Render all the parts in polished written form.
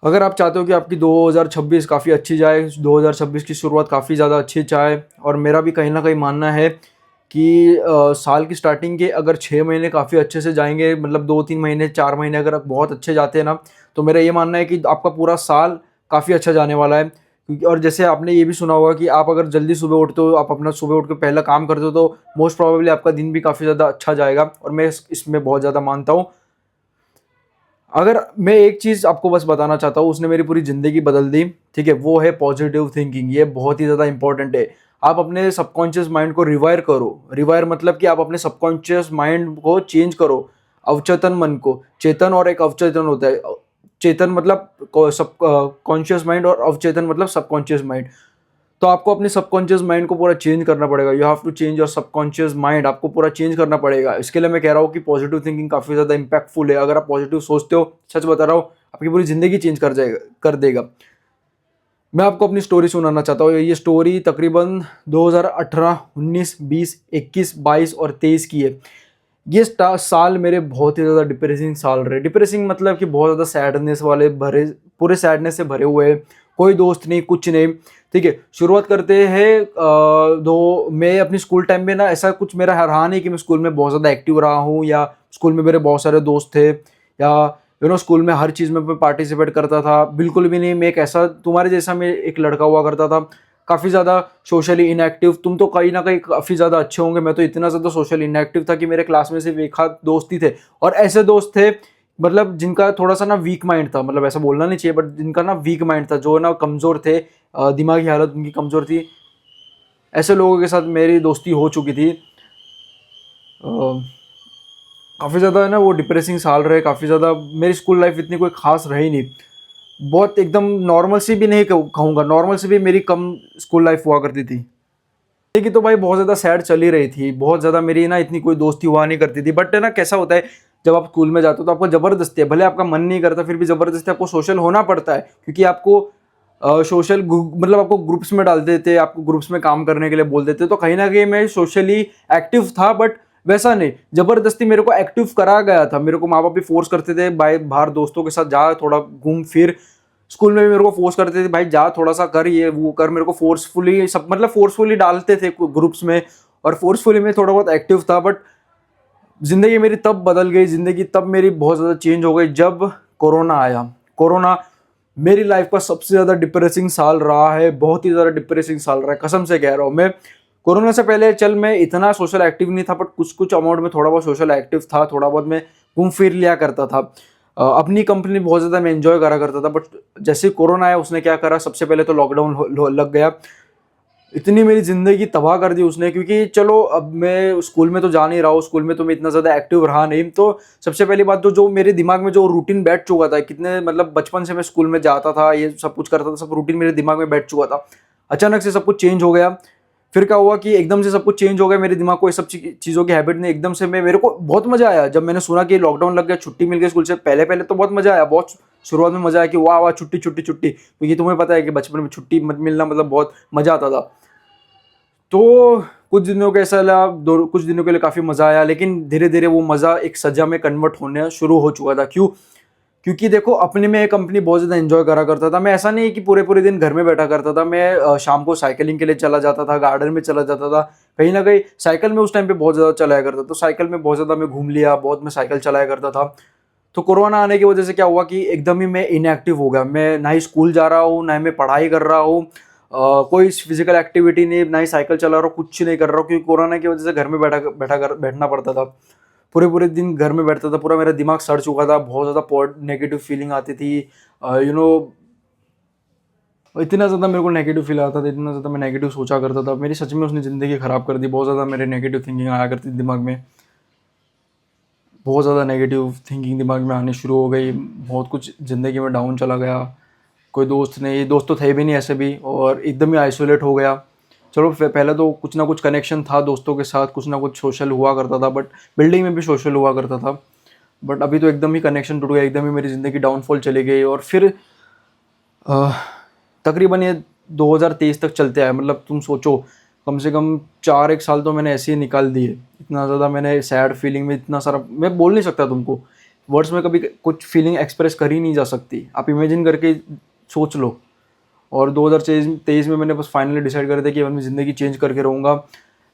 अगर आप चाहते हो कि आपकी 2026 काफ़ी अच्छी जाए, 2026 की शुरुआत काफ़ी ज़्यादा अच्छी जाए, और मेरा भी कहीं न कहीं मानना है कि साल की स्टार्टिंग के अगर 6 महीने काफ़ी अच्छे से जाएँगे, मतलब 2-3 महीने, 4 महीने अगर बहुत अच्छे जाते हैं ना, तो मेरा ये मानना है कि आपका पूरा साल काफ़ी अच्छा जाने वाला है। क्योंकि और जैसे आपने ये भी सुना होगा कि आप अगर जल्दी सुबह उठते हो, आप अपना सुबह उठ के पहला काम करते हो, तो मोस्ट प्रोबेबली आपका दिन भी काफ़ी ज़्यादा अच्छा जाएगा, और मैं इसमें बहुत ज़्यादा मानता हूँ। अगर मैं एक चीज़ आपको बस बताना चाहता हूँ, उसने मेरी पूरी ज़िंदगी बदल दी, ठीक है? वो है पॉज़िटिव थिंकिंग। ये बहुत ही ज़्यादा इम्पोर्टेंट है। आप अपने सबकॉन्शियस माइंड को रिवायर करो। रिवायर मतलब कि आप अपने सबकॉन्शियस माइंड को चेंज करो, अवचेतन मन को। चेतन और एक अवचेतन होता है। चेतन मतलब कॉन्शियस माइंड, और अवचेतन मतलब सबकॉन्शियस माइंड। तो आपको अपने सबकॉन्शियस माइंड को पूरा चेंज करना पड़ेगा। You have to change your subconscious mind. आपको पूरा चेंज करना पड़ेगा। इसके लिए मैं कह रहा हूँ कि पॉजिटिव थिंकिंग काफ़ी ज़्यादा इम्पैक्टफुल है। अगर आप पॉजिटिव सोचते हो, सच बता रहा हूँ, आपकी पूरी ज़िंदगी चेंज कर देगा। मैं आपको अपनी स्टोरी सुनाना चाहता हूँ। ये स्टोरी तकरीबन 2018, 19, 20, 21, 22 और 23 की है। ये साल मेरे बहुत ही ज़्यादा डिप्रेसिंग साल रहे। डिप्रेसिंग मतलब कि बहुत ज़्यादा सैडनेस वाले भरे, पूरे सैडनेस से भरे हुए हैं। कोई दोस्त नहीं, कुछ नहीं। ठीक है, शुरुआत करते हैं। दो मैं अपनी स्कूल टाइम में ना, ऐसा कुछ मेरा रहा नहीं कि मैं स्कूल में बहुत ज़्यादा एक्टिव रहा हूँ, या स्कूल में मेरे बहुत सारे दोस्त थे, या स्कूल में हर चीज़ में मैं पार्टिसिपेट करता था। बिल्कुल भी नहीं। मैं एक ऐसा तुम्हारे जैसा मैं एक लड़का हुआ करता था, काफ़ी ज़्यादा सोशली इनएक्टिव। तुम तो कहीं ना कहीं काफ़ी ज़्यादा अच्छे होंगे। मैं तो इतना ज़्यादा सोशल इनएक्टिव था कि मेरे क्लास में सिर्फ एक आध दोस्त ही थे, और ऐसे दोस्त थे मतलब जिनका थोड़ा सा ना वीक माइंड था। मतलब ऐसा बोलना नहीं चाहिए, बट जिनका ना वीक माइंड था, जो ना कमज़ोर थे, दिमागी हालत उनकी कमज़ोर थी। ऐसे लोगों के साथ मेरी दोस्ती हो चुकी थी। काफ़ी ज़्यादा है ना, वो डिप्रेसिंग साल रहे। काफ़ी ज़्यादा मेरी स्कूल लाइफ इतनी कोई खास रही नहीं। बहुत एकदम नॉर्मल सी भी नहीं कहूँगा, नॉर्मल से भी मेरी कम स्कूल लाइफ हुआ करती थी। की तो भाई बहुत ज़्यादा सैड चल ही रही थी। बहुत ज़्यादा मेरी ना इतनी कोई दोस्ती हुआ नहीं करती थी। बट ना कैसा होता है, जब आप स्कूल में जाते हो तो आपको ज़बरदस्ती है, भले आपका मन नहीं करता, फिर भी ज़बरदस्ती आपको सोशल होना पड़ता है, क्योंकि आपको सोशल मतलब आपको ग्रुप्स में डाल देते, आपको ग्रुप्स में काम करने के लिए बोल देते। तो कहीं ना कहीं मैं सोशली एक्टिव था, बट वैसा नहीं ज़बरदस्ती मेरे को एक्टिव करा गया था। मेरे को माँ बाप भी फोर्स करते थे, भाई बाहर दोस्तों के साथ जा, थोड़ा घूम फिर। स्कूल में भी मेरे को फोर्स करते थे, भाई जा थोड़ा सा कर, ये वो कर। मेरे को फोर्सफुली सब, मतलब फोर्सफुली डालते थे ग्रुप्स में, और फोर्सफुली मैं थोड़ा बहुत एक्टिव था। बट जिंदगी मेरी तब बदल गई, जिंदगी तब मेरी बहुत ज़्यादा चेंज हो गई जब कोरोना आया। कोरोना मेरी लाइफ का सबसे ज़्यादा डिप्रेसिंग साल रहा है। बहुत ही ज़्यादा डिप्रेसिंग साल रहा है, कसम से कह रहा हूँ मैं। कोरोना से पहले चल मैं इतना सोशल एक्टिव नहीं था, बट कुछ कुछ अमाउंट में थोड़ा बहुत सोशल एक्टिव था। थोड़ा बहुत मैं घूम फिर लिया करता था। अपनी कंपनी बहुत ज़्यादा मैं एंजॉय करा करता था। बट जैसे कोरोना आया, उसने क्या करा, सबसे पहले तो लॉकडाउन लग गया। इतनी मेरी ज़िंदगी तबाह कर दी उसने, क्योंकि चलो अब मैं स्कूल में तो जा नहीं रहा हूँ, स्कूल में तो मैं इतना ज़्यादा एक्टिव रहा नहीं। तो सबसे पहली बात तो जो मेरे दिमाग में जो रूटीन बैठ चुका था, कितने मतलब बचपन से मैं स्कूल में जाता था, ये सब कुछ करता था, सब रूटीन मेरे दिमाग में बैठ चुका था। अचानक से सब कुछ चेंज हो गया। फिर क्या हुआ कि एकदम से सब कुछ चेंज हो गया। मेरे दिमाग को ये सब चीज़ों की हैबिट ने एकदम से, मैं मेरे को बहुत मज़ा आया जब मैंने सुना कि लॉकडाउन लग गया, छुट्टी मिल गई स्कूल से। पहले पहले तो बहुत मज़ा आया, बहुत शुरुआत में मज़ा आया कि वाह वाह, छुट्टी छुट्टी छुट्टी, क्योंकि तुम्हें पता है कि बचपन में छुट्टी मत मिलना मतलब बहुत मज़ा आता था। तो कुछ दिनों के ऐसा लगा, दो कुछ दिनों के लिए काफ़ी मज़ा आया, लेकिन धीरे धीरे वो मज़ा एक सज़ा में कन्वर्ट होने शुरू हो चुका था। क्यों? क्योंकि देखो, अपने में एक कंपनी बहुत ज़्यादा एंजॉय करा करता था मैं। ऐसा नहीं कि पूरे पूरे दिन घर में बैठा करता था मैं। शाम को साइकिलिंग के लिए चला जाता था, गार्डन में चला जाता था। कहीं ना कहीं साइकिल में उस टाइम पे बहुत ज़्यादा चलाया करता था, तो साइकिल में बहुत ज़्यादा मैं घूम लिया, बहुत मैं साइकिल चलाया करता था। तो कोरोना आने की वजह से क्या हुआ कि एकदम ही मैं इनएक्टिव हो गया। मैं ना ही स्कूल जा रहा हूँ, ना ही मैं पढ़ाई कर रहा हूँ, कोई फिजिकल एक्टिविटी नहीं, ना ही साइकिल चला रहा हूँ, कुछ नहीं कर रहा हूँ, क्योंकि कोरोना की वजह से घर में बैठना पड़ता था। पूरे पूरे दिन घर में बैठता था, पूरा मेरा दिमाग सड़ चुका था, बहुत ज़्यादा नेगेटिव फीलिंग आती थी। यू नो इतना ज़्यादा मेरे को नेगेटिव फील आता था, इतना ज़्यादा मैं नेगेटिव सोचा करता था। मेरी सच में उसने ज़िंदगी ख़राब कर दी। बहुत ज़्यादा मेरे नेगेटिव थिंकिंग आया करती थी दिमाग में। बहुत ज़्यादा नेगेटिव थिंकिंग दिमाग में आनी शुरू हो गई। बहुत कुछ ज़िंदगी में डाउन चला गया। कोई दोस्त नहीं, दोस्त तो थे भी नहीं ऐसे भी, और एकदम ही आइसोलेट हो गया। चलो पहले तो कुछ ना कुछ कनेक्शन था दोस्तों के साथ, कुछ ना कुछ सोशल हुआ करता था, बट बिल्डिंग में भी सोशल हुआ करता था। बट अभी तो एकदम ही कनेक्शन टूट गया, एकदम ही मेरी ज़िंदगी डाउनफॉल चली गई। और फिर अ, तकरीबन ये 2023 तक चलते आए। मतलब तुम सोचो, कम से कम 4 एक साल तो मैंने ऐसे ही निकाल दिए। इतना ज़्यादा मैंने सैड फीलिंग में, इतना सारा मैं बोल नहीं सकता तुमको। वर्ड्स में कभी कुछ फीलिंग एक्सप्रेस कर ही नहीं जा सकती, आप इमेजिन करके सोच लो। और 2023 में मैंने बस फाइनली डिसाइड कर दिया कि मैं ज़िंदगी चेंज करके रहूँगा।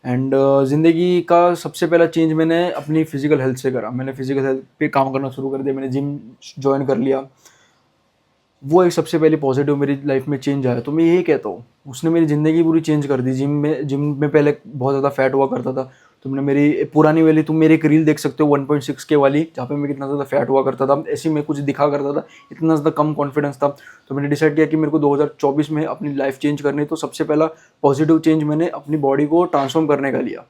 एंड ज़िंदगी का सबसे पहला चेंज मैंने अपनी फ़िज़िकल हेल्थ से करा। मैंने फ़िज़िकल हेल्थ पे काम करना शुरू कर दिया, मैंने जिम जॉइन कर लिया। वो एक सबसे पहले पॉजिटिव मेरी लाइफ में चेंज आया। तो मैं यही कहता हूँ, उसने मेरी ज़िंदगी पूरी चेंज कर दी। जिम में पहले बहुत ज़्यादा फैट हुआ करता था। तुमने मेरी पुरानी वाली, तुम मेरी एक रील देख सकते हो 1.6K वाली, जहाँ पे मैं कितना ज़्यादा फैट हुआ करता था, ऐसे ही मैं कुछ दिखा करता था, इतना ज़्यादा कम कॉन्फिडेंस था। तो मैंने डिसाइड किया कि मेरे को 2024 में अपनी लाइफ चेंज करनी है। तो सबसे पहला पॉजिटिव चेंज मैंने अपनी बॉडी को ट्रांसफॉर्म करने का लिया।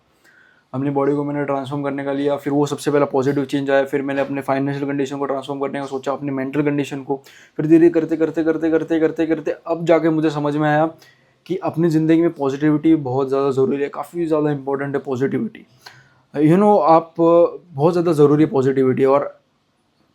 अपनी बॉडी को मैंने ट्रांसफॉर्म करने का लिया, फिर वो सबसे पहला पॉजिटिव चेंज आया। फिर मैंने अपने फाइनेंशियल कंडीशन को ट्रांसफॉर्म करने का सोचा, अपनी मेंटल कंडीशन को। फिर धीरे करते करते करते करते करते करते अब जाके मुझे समझ में आया कि अपनी ज़िंदगी में पॉजिटिविटी बहुत ज़्यादा ज़रूरी है, काफ़ी ज़्यादा इंपॉर्टेंट है पॉजिटिविटी। आप बहुत ज़्यादा ज़रूरी है पॉजिटिविटी। और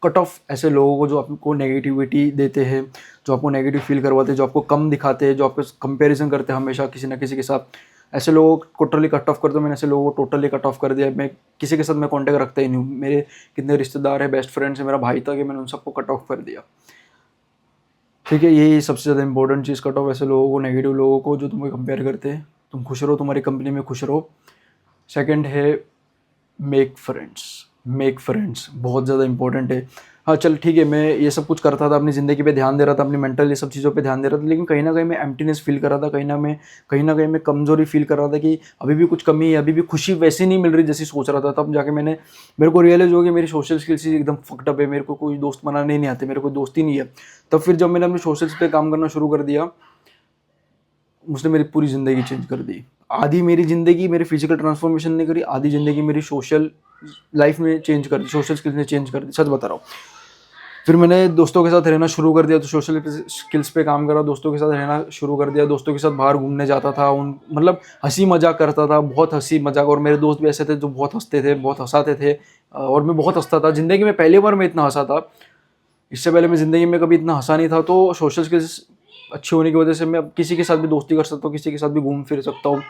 कट ऑफ ऐसे लोगों को जो आपको नेगेटिविटी देते हैं, जो आपको नेगेटिव फील करवाते हैं, जो आपको कम दिखाते हैं, जो आपको कंपैरिजन करते हैं हमेशा किसी ना किसी के साथ, ऐसे लोगों को टोटली कट ऑफ कर दो। मैंने ऐसे लोगों को टोटली कट ऑफ कर दिया। मैं किसी के साथ मैं कॉन्टैक्ट रखता ही नहीं हूँ। मेरे कितने रिश्तेदार हैं, बेस्ट फ्रेंड्स हैं, मेरा भाई तक है, मैंने उन सबको कट ऑफ कर दिया। ठीक है, यही सबसे ज़्यादा इंपॉर्टेंट चीज़, कट ऑफ ऐसे लोगों को, नेगेटिव लोगों को जो तुम्हें कंपेयर करते हैं। तुम खुश रहो, तुम्हारी कंपनी में खुश रहो। सेकंड है मेक फ्रेंड्स बहुत ज़्यादा इंपॉर्टेंट है। हाँ चल ठीक है, मैं ये सब कुछ करता था, अपनी ज़िंदगी पे ध्यान दे रहा था, अपनी मेंटल ये सब चीज़ों पे ध्यान दे रहा था, लेकिन कहीं ना कहीं मैं एम्प्टीनेस फील कर रहा था। कहीं ना कहीं मैं कमज़ोरी फील कर रहा था कि अभी भी कुछ कमी है, अभी भी खुशी वैसी नहीं मिल रही जैसी सोच रहा था। तब जाके मेरे को रियलाइज़ हो गया मेरी सोशल स्किल्स ही एकदम फकटअप है, मेरे को कोई दोस्त बनाने नहीं आते, मेरे को दोस्ती नहीं है। तब फिर जब मैंने अपने सोशल्स पे काम करना शुरू कर दिया, उसने मेरी पूरी ज़िंदगी चेंज कर दी। आधी मेरी ज़िंदगी मेरी फिजिकल ट्रांसफॉर्मेशन ने करी, आधी ज़िंदगी मेरी सोशल लाइफ में चेंज कर दी, सोशल स्किल्स ने चेंज कर दी, सच बता रहा हूँ। फिर मैंने दोस्तों के साथ रहना शुरू कर दिया, तो सोशल स्किल्स पे काम करा, दोस्तों के साथ रहना शुरू कर दिया, दोस्तों के साथ बाहर घूमने जाता था, मतलब हंसी मजाक करता था, बहुत हंसी मजाक। और मेरे दोस्त भी ऐसे थे जो बहुत हंसते थे, बहुत हंसाते थे, और मैं बहुत हंसता था। ज़िंदगी में पहली बार मैं इतना हंसा था, इससे पहले मैं ज़िंदगी में कभी इतना हंसा नहीं था। तो सोशल स्किल्स अच्छी होने की वजह से मैं अब किसी के साथ भी दोस्ती कर सकता हूँ, किसी के साथ भी घूम फिर सकता हूँ,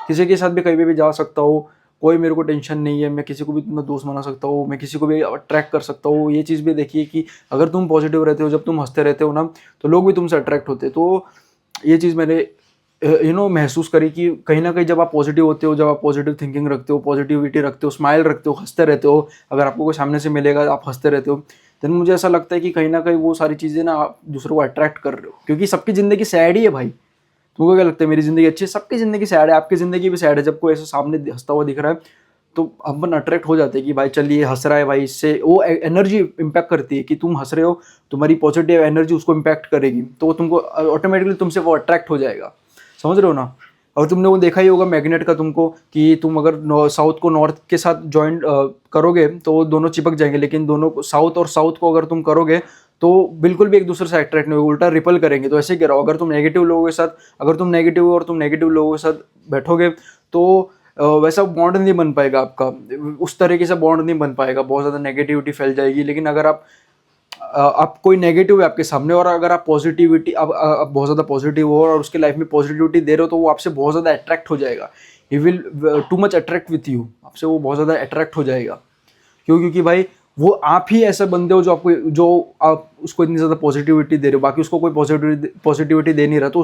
किसी के साथ भी कहीं भी जा सकता हूँ। कोई मेरे को टेंशन नहीं है, मैं किसी को भी अपना दोस्त बना सकता हूँ, मैं किसी को भी अट्रैक्ट कर सकता हूँ। ये चीज़ भी देखिए कि अगर तुम पॉजिटिव रहते हो, जब तुम हंसते रहते हो ना, तो लोग भी तुमसे अट्रैक्ट होते हैं। तो ये चीज़ मैंने महसूस करी कि कहीं ना कहीं जब आप पॉजिटिव होते हो, जब आप पॉजिटिव थिंकिंग रखते हो, पॉजिटिविटी रखते हो, स्माइल रखते हो, हंसते रहते हो, अगर आपको कोई सामने से मिलेगा आप हंसते रहते हो, देन मुझे ऐसा लगता है कि कहीं ना कहीं वो सारी चीज़ें ना आप दूसरों को अट्रैक्ट कर रहे हो। क्योंकि सबकी ज़िंदगी सैड ही है भाई। तुमको क्या लगता है मेरी ज़िंदगी अच्छी है? सबकी ज़िंदगी सैड है, आपकी ज़िंदगी भी सैड है। जब कोई ऐसा सामने हंसता हुआ दिख रहा है, तो अपन अट्रैक्ट हो जाते हैं कि भाई चल ये हंस रहा है भाई, इससे वो एनर्जी इम्पैक्ट करती है कि तुम हंस रहे हो, तुम्हारी पॉजिटिव एनर्जी उसको इम्पैक्ट करेगी, तो वो तुमको ऑटोमेटिकली तुमसे वो अट्रैक्ट हो जाएगा। समझ रहे हो ना? और तुमने वो देखा ही होगा मैग्नेट का, तुमको कि तुम अगर साउथ को नॉर्थ के साथ ज्वाइन करोगे तो वो दोनों चिपक जाएंगे, लेकिन दोनों साउथ और साउथ को अगर तुम करोगे तो बिल्कुल भी एक दूसरे से अट्रैक्ट नहीं होगा, उल्टा रिपल करेंगे। तो ऐसे कह रहा हूँ, अगर तुम नेगेटिव लोगों के साथ, अगर तुम नेगेटिव हो और तुम नेगेटिव लोगों के साथ बैठोगे तो वैसा बॉन्ड नहीं बन पाएगा आपका, उस तरीके से बॉन्ड नहीं बन पाएगा, बहुत ज़्यादा नेगेटिविटी फैल जाएगी। लेकिन अगर आप कोई नेगेटिव है आपके सामने, और अगर आप पॉजिटिविटी, आप बहुत ज़्यादा पॉजिटिव हो और उसके लाइफ में पॉजिटिविटी दे रहे हो, तो वो आपसे बहुत ज़्यादा अट्रैक्ट हो जाएगा। He will too much attract with you, आपसे वो बहुत ज़्यादा अट्रैक्ट हो जाएगा। क्यों? क्योंकि भाई वो आप ही ऐसे बंदे हो जो आप उसको इतनी ज़्यादा पॉजिटिविटी दे रहे हो, बाकी उसको कोई पॉजिटिविटी दे नहीं रहा, तो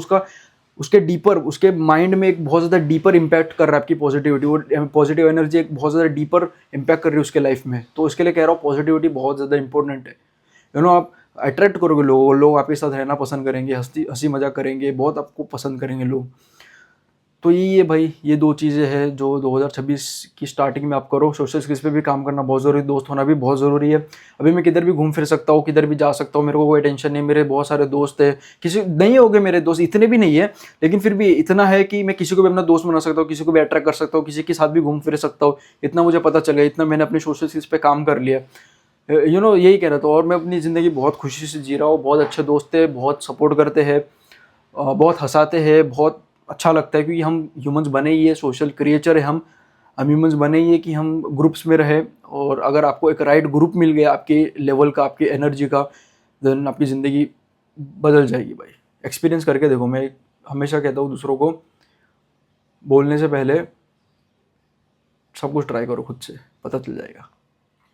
उसके माइंड में एक बहुत ज़्यादा डीपर इम्पैक्ट कर रहा है आपकी पॉजिटिविटी। वो पॉजिटिव एनर्जी एक बहुत ज़्यादा डीपर इम्पैक्ट कर रही है उसके लाइफ में। तो इसके लिए कह रहा हूँ पॉजिटिविटी बहुत ज़्यादा इंपॉर्टेंट है। आप अट्रैक्ट करोगे लोग आपके साथ रहना पसंद करेंगे, हंसी मजाक करेंगे, बहुत आपको पसंद करेंगे लोग। तो यही है भाई, ये दो चीज़ें हैं जो 2026 की स्टार्टिंग में आप करो। सोशल स्किल्स पे भी काम करना बहुत ज़रूरी, दोस्त होना भी बहुत ज़रूरी है। अभी मैं किधर भी घूम फिर सकता हूँ, किधर भी जा सकता हूँ, मेरे को कोई टेंशन नहीं। मेरे बहुत सारे दोस्त हैं, किसी नहीं हो गए मेरे दोस्त, इतने भी नहीं है, लेकिन फिर भी इतना है कि मैं किसी को भी अपना दोस्त बना सकता हूँ, किसी को भी अट्रैक्ट कर सकता हूँ, किसी के साथ भी घूम फिर सकता हूँ। इतना मुझे पता चल गया, इतना मैंने अपनी सोशल स्किल्स पे काम कर लिया। यही कह रहा था। और मैं अपनी ज़िंदगी बहुत खुशी से जी रहा हूँ। बहुत अच्छे दोस्त हैं, बहुत सपोर्ट करते हैं, बहुत हंसाते हैं, बहुत अच्छा लगता है। क्योंकि हम ह्यूमंस बने ही है, सोशल क्रिएचर है हम ह्यूमंस बने ही है कि हम ग्रुप्स में रहे। और अगर आपको एक राइट ग्रुप मिल गया आपके लेवल का, आपकी एनर्जी का, देन आपकी ज़िंदगी बदल जाएगी भाई। एक्सपीरियंस करके देखो। मैं हमेशा कहता हूँ दूसरों को, बोलने से पहले सब कुछ ट्राई करो, खुद से पता चल जाएगा।